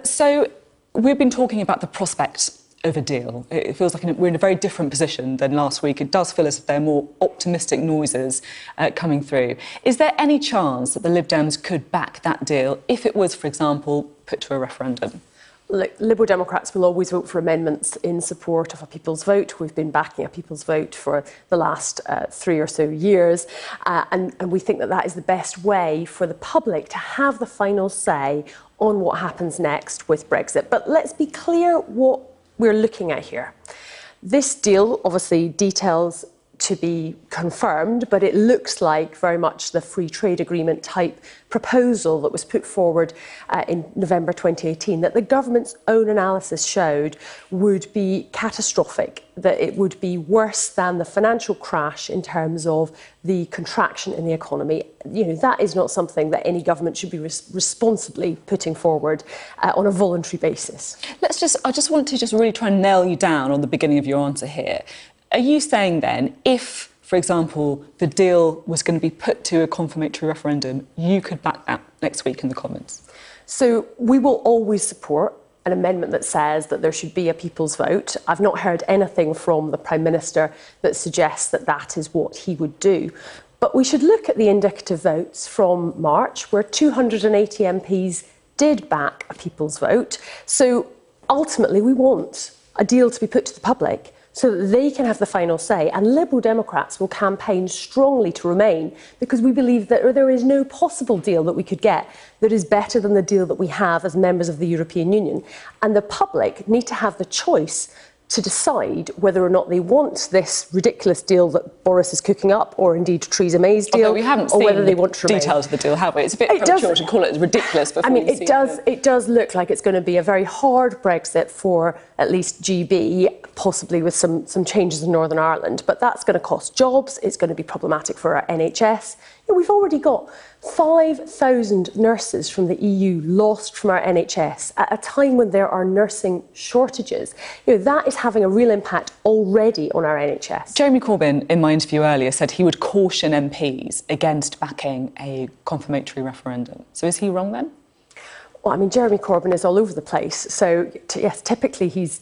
So we've been talking about the prospect of a deal. It feels like we're in a very different position than last week. It does feel as if there are more optimistic noises coming through. Is there any chance that the Lib Dems could back that deal if it was, for example, put to a referendum? Look, Liberal Democrats will always vote for amendments in support of a people's vote. We've been backing a people's vote for the last 3 or so years, and we think that that is the best way for the public to have the final say on what happens next with Brexit. But let's be clear what we're looking at here. This deal, obviously, details to be confirmed, but it looks like very much the free trade agreement type proposal that was put forward in November 2018 that the government's own analysis showed would be catastrophic, that it would be worse than the financial crash in terms of the contraction in the economy. You know, that is not something that any government should be responsibly putting forward on a voluntary basis. I just want to really try and nail you down on the beginning of your answer here. Are you saying then, if, for example, the deal was going to be put to a confirmatory referendum, you could back that next week in the Commons? So we will always support an amendment that says that there should be a people's vote. I've not heard anything from the Prime Minister that suggests that that is what he would do. But we should look at the indicative votes from March, where 280 MPs did back a people's vote. So ultimately, we want a deal to be put to the public so that they can have the final say. And Liberal Democrats will campaign strongly to remain, because we believe that there is no possible deal that we could get that is better than the deal that we have as members of the European Union. And the public need to have the choice to decide whether or not they want this ridiculous deal that Boris is cooking up, or indeed Theresa May's deal, although we haven't or whether seen they want to remain. details of the deal, have we? It's a bit premature to call it ridiculous before we see it. It does look like it's going to be a very hard Brexit for at least GB, possibly with some changes in Northern Ireland. But that's going to cost jobs. It's going to be problematic for our NHS. You know, we've already got 5,000 nurses from the EU lost from our NHS at a time when there are nursing shortages. You know, that is having a real impact already on our NHS. Jeremy Corbyn, in my interview earlier, said he would caution MPs against backing a confirmatory referendum. So is he wrong then? Well, I mean, Jeremy Corbyn is all over the place. So yes, typically he's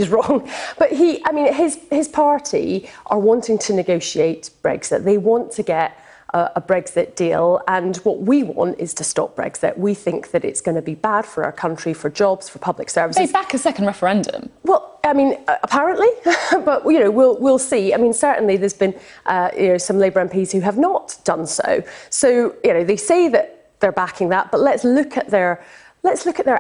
wrong. But his party are wanting to negotiate Brexit. They want to get a Brexit deal, and what we want is to stop Brexit. We think that it's going to be bad for our country, for jobs, for public services. They back a second referendum. Well, I mean, apparently, but you know, we'll see. I mean, certainly there's been some Labour MPs who have not done so. So you know, they say that they're backing that, but let's look at their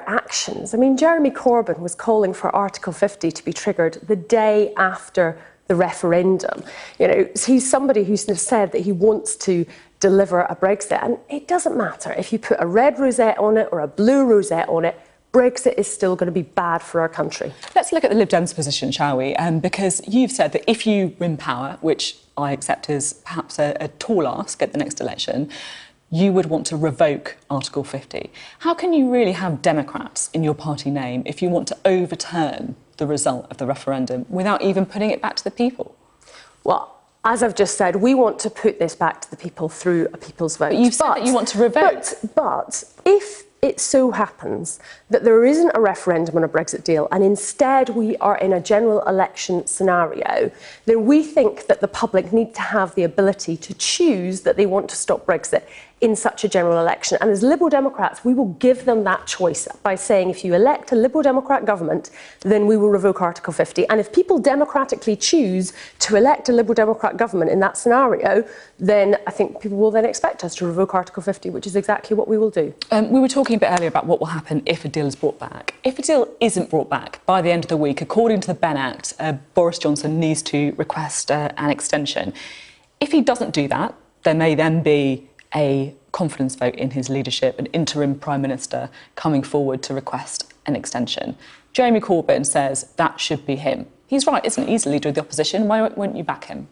actions. I mean, Jeremy Corbyn was calling for Article 50 to be triggered the day after the referendum. You know, he's somebody who's said that he wants to deliver a Brexit, and it doesn't matter if you put a red rosette on it or a blue rosette on it. Brexit is still going to be bad for our country. Let's look at the Lib Dems' position, shall we? Because you've said that if you win power, which I accept is perhaps a tall ask at the next election, you would want to revoke Article 50. How can you really have Democrats in your party name if you want to overturn the result of the referendum without even putting it back to the people? Well, as I've just said, we want to put this back to the people through a people's vote. But you've said that you want to revoke. But if it so happens that there isn't a referendum on a Brexit deal and instead we are in a general election scenario, then we think that the public need to have the ability to choose that they want to stop Brexit in such a general election. And as Liberal Democrats, we will give them that choice by saying, if you elect a Liberal Democrat government, then we will revoke Article 50. And if people democratically choose to elect a Liberal Democrat government in that scenario, then I think people will then expect us to revoke Article 50, which is exactly what we will do. We were talking a bit earlier about what will happen if a deal is brought back. If a deal isn't brought back by the end of the week, according to the Benn Act, Boris Johnson needs to request an extension. If he doesn't do that, there may then be a confidence vote in his leadership, an interim Prime Minister coming forward to request an extension. Jeremy Corbyn says that should be him. He's right, isn't he? He's the leader of the opposition. Why won't you back him?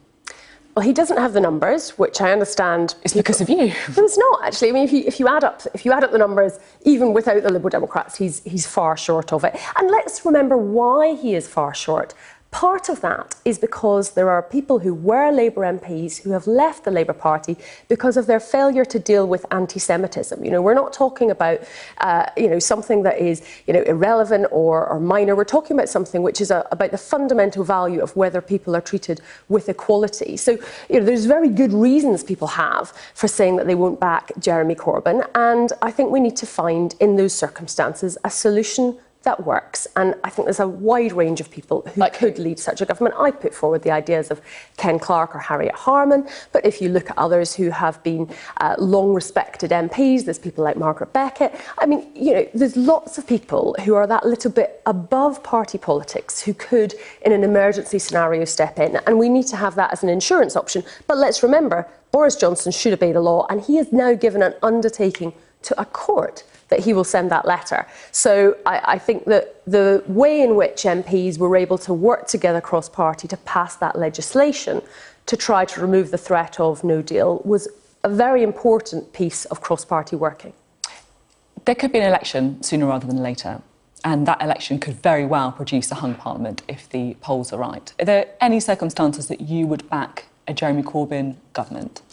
Well, he doesn't have the numbers, which I understand. It's because of you. No, it's not actually. I mean, if you add up the numbers, even without the Liberal Democrats, he's far short of it. And let's remember why he is far short. Part of that is because there are people who were Labour MPs who have left the Labour Party because of their failure to deal with anti-Semitism. We're not talking about, something that is, irrelevant or minor. We're talking about something which is about the fundamental value of whether people are treated with equality. So, there's very good reasons people have for saying that they won't back Jeremy Corbyn. And I think we need to find, in those circumstances, a solution that works. And I think there's a wide range of people who could lead such a government. I put forward the ideas of Ken Clarke or Harriet Harman, but if you look at others who have been long respected MPs, there's people like Margaret Beckett. I mean, there's lots of people who are that little bit above party politics who could, in an emergency scenario, step in. And we need to have that as an insurance option. But let's remember, Boris Johnson should obey the law, and he has now given an undertaking to a court that he will send that letter. So I think that the way in which MPs were able to work together cross-party to pass that legislation to try to remove the threat of no deal was a very important piece of cross-party working. There could be an election sooner rather than later, and that election could very well produce a hung parliament if the polls are right. Are there any circumstances that you would back a Jeremy Corbyn government?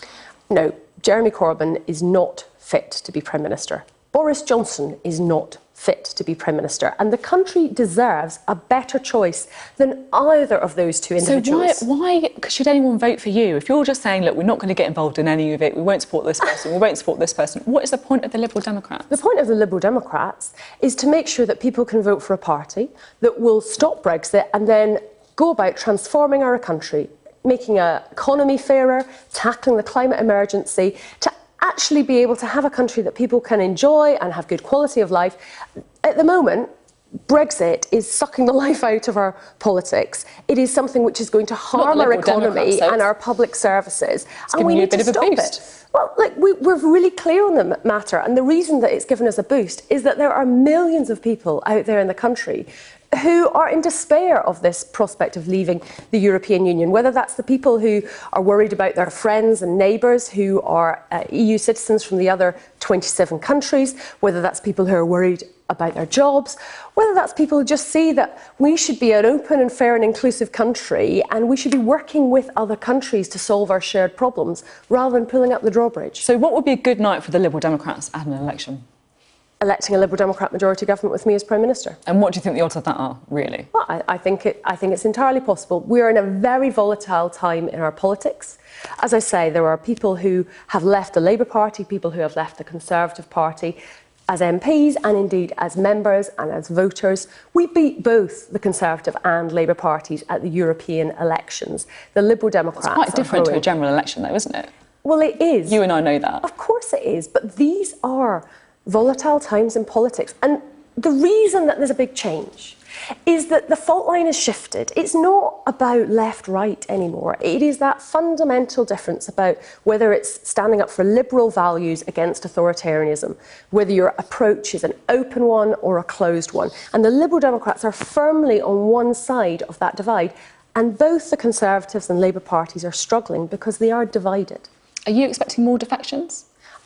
No, Jeremy Corbyn is not fit to be Prime Minister. Boris Johnson is not fit to be Prime Minister, and the country deserves a better choice than either of those two individuals. So why should anyone vote for you? If you're just saying, look, we're not going to get involved in any of it, we won't support this person, we won't support this person, what is the point of the Liberal Democrats? The point of the Liberal Democrats is to make sure that people can vote for a party that will stop Brexit and then go about transforming our country, making our economy fairer, tackling the climate emergency, to actually be able to have a country that people can enjoy and have good quality of life. At the moment, Brexit is sucking the life out of our politics. It is something which is going to harm our economy and our public services. And we need to stop it. Well, we're really clear on the matter. And the reason that it's given us a boost is that there are millions of people out there in the country who are in despair of this prospect of leaving the European Union, whether that's the people who are worried about their friends and neighbours who are EU citizens from the other 27 countries, whether that's people who are worried about their jobs, whether that's people who just see that we should be an open and fair and inclusive country and we should be working with other countries to solve our shared problems rather than pulling up the drawbridge. So what would be a good night for the Liberal Democrats at an election? Electing a Liberal Democrat majority government with me as Prime Minister. And what do you think the odds of that are, really? Well, I think it's entirely possible. We're in a very volatile time in our politics. As I say, there are people who have left the Labour Party, people who have left the Conservative Party as MPs and indeed as members and as voters. We beat both the Conservative and Labour parties at the European elections. The Liberal Democrats are quite different to a general election, though, isn't it? Well, it is. You and I know that. Of course it is. But these are volatile times in politics. And the reason that there's a big change is that the fault line has shifted. It's not about left-right anymore. It is that fundamental difference about whether it's standing up for liberal values against authoritarianism, whether your approach is an open one or a closed one. And the Liberal Democrats are firmly on one side of that divide. And both the Conservatives and Labour parties are struggling because they are divided. Are you expecting more defections?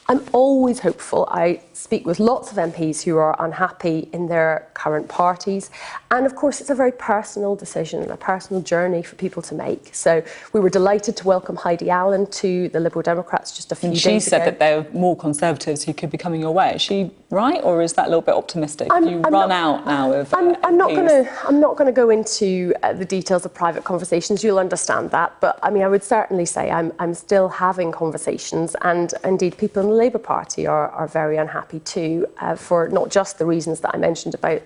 I'm always hopeful. I speak with lots of MPs who are unhappy in their current parties. And of course, it's a very personal decision and a personal journey for people to make. So we were delighted to welcome Heidi Allen to the Liberal Democrats just a few days ago. And she said that there are more Conservatives who could be coming your way. Is she right, or is that a little bit optimistic? I'm not going to go into the details of private conversations. You'll understand that. But I mean, I would certainly say I'm still having conversations, and indeed people in the Labour Party are very unhappy too, for not just the reasons that I mentioned about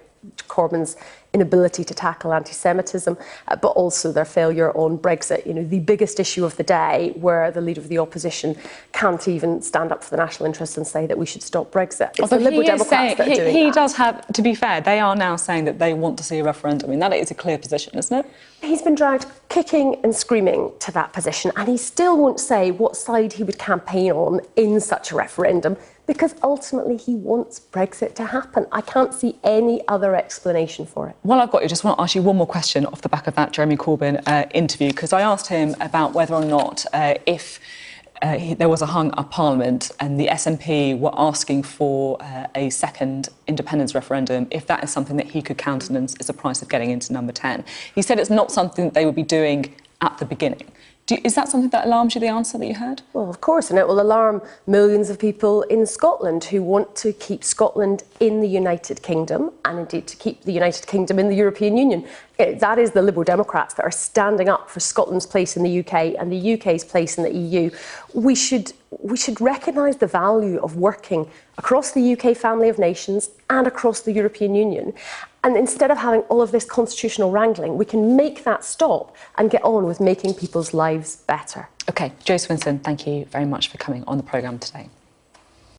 Corbyn's inability to tackle anti-Semitism, but also their failure on Brexit, the biggest issue of the day, where the leader of the opposition can't even stand up for the national interest and say that we should stop Brexit. It's the Liberal Democrats that are doing that. He does have, to be fair, they are now saying that they want to see a referendum. I mean, that is a clear position, isn't it? He's been dragged kicking and screaming to that position, and he still won't say what side he would campaign on in such a referendum, because ultimately he wants Brexit to happen. I can't see any other explanation for it. Well, I've got you. Just want to ask you one more question off the back of that Jeremy Corbyn interview, because I asked him about whether or not if there was a hung-up parliament and the SNP were asking for a second independence referendum if that is something that he could countenance as a price of getting into number 10. He said it's not something that they would be doing at the beginning. Is that something that alarms you, the answer that you heard? Well, of course, and it will alarm millions of people in Scotland who want to keep Scotland in the United Kingdom and indeed to keep the United Kingdom in the European Union. That is the Liberal Democrats that are standing up for Scotland's place in the UK and the UK's place in the EU. We should recognise the value of working across the UK family of nations and across the European Union. And instead of having all of this constitutional wrangling, we can make that stop and get on with making people's lives better. OK, Jo Swinson, thank you very much for coming on the programme today.